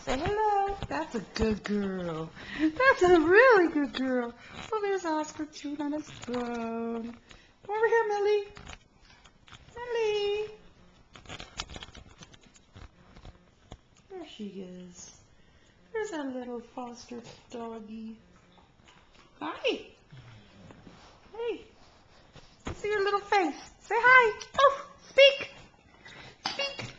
Say hello. That's a good girl. That's a really good girl. Oh, there's Oscar chewing on his bone. Come over here, Millie. Millie. There she is. There's our little foster doggy. Hi. Hey. Let's see your little face. Say hi. Oh, speak. Speak.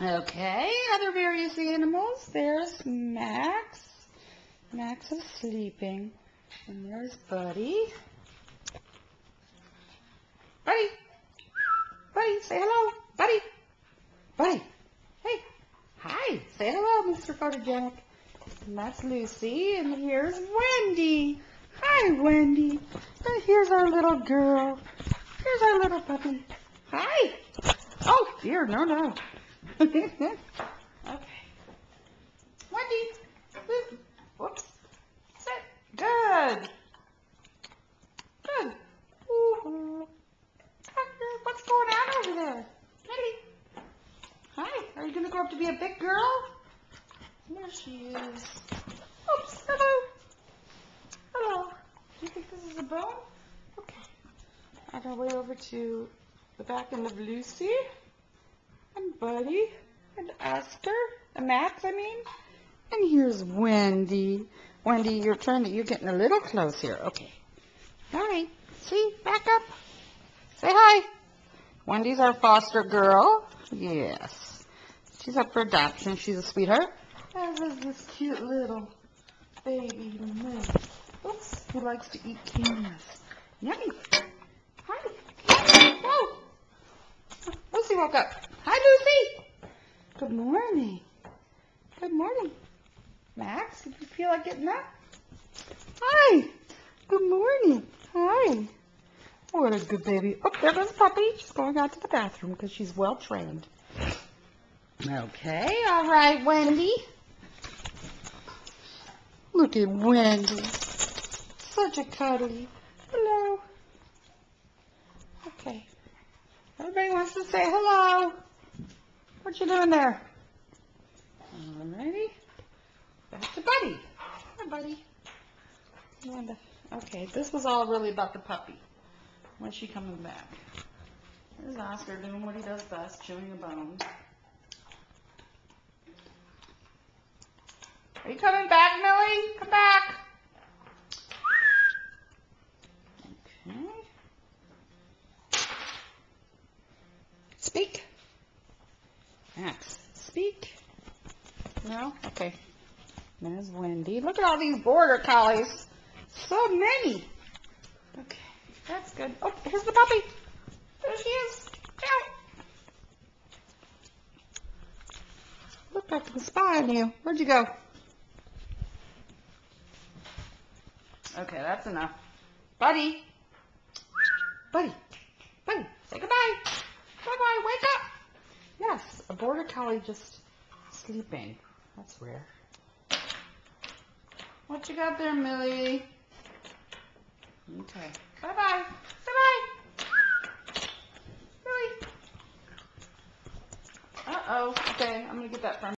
Okay, other various animals. There's Max. Max is sleeping. And there's Buddy. Buddy. Buddy, say hello. Buddy. Buddy. Hey. Hi. Say hello, Mr. Photogenic. And that's Lucy. And here's Wendy. Hi, Wendy. And here's our little girl. Here's our little puppy. Hi. Oh, dear. No, no. Okay. Wendy. Whoops. Sit. Good. Good. Ooh. What's going on over there? Millie. Hi. Are you going to grow up to be a big girl? There she is. Oops. Hello. Hello. Do you think this is a bone? Okay. On our way over to the back end of Lucy. And Buddy, and Oscar, and Max, I mean. And here's Wendy. Wendy, you're getting a little close here. Okay. All right. See, back up. Say hi. Wendy's our foster girl. Yes. She's up for adoption. She's a sweetheart. As is this cute little baby mouse. Oops, he likes to eat candies. Yummy. Hi. Whoa. Lucy woke up. Hi, Lucy. Good morning. Good morning. Max, did you feel like getting up? Hi. Good morning. Hi. What a good baby. Oh, there goes Puppy. She's going out to the bathroom because she's well trained. Okay, all right, Wendy. Look at Wendy. Such a cuddly. Hello. Okay. Everybody wants to say hello. What you doing there? Alrighty. Back to Buddy. Hi, Buddy. Okay, this was all really about the puppy. When's she coming back? There's Oscar doing what he does best, chewing a bone. Are you coming back, Millie? Come back. Okay. Speak. Max, speak. No? Okay. There's Wendy. Look at all these border collies. So many. Okay, that's good. Oh, here's the puppy. There she is. Ow. Look, I can spy on you. Where'd you go? Okay, that's enough. Buddy. Buddy. Buddy, say goodbye. Bye-bye, wake up. Yes, a border collie just sleeping. That's rare. What you got there, Millie? Okay. Bye-bye. Bye-bye. Millie. Uh-oh. Okay, I'm going to get that from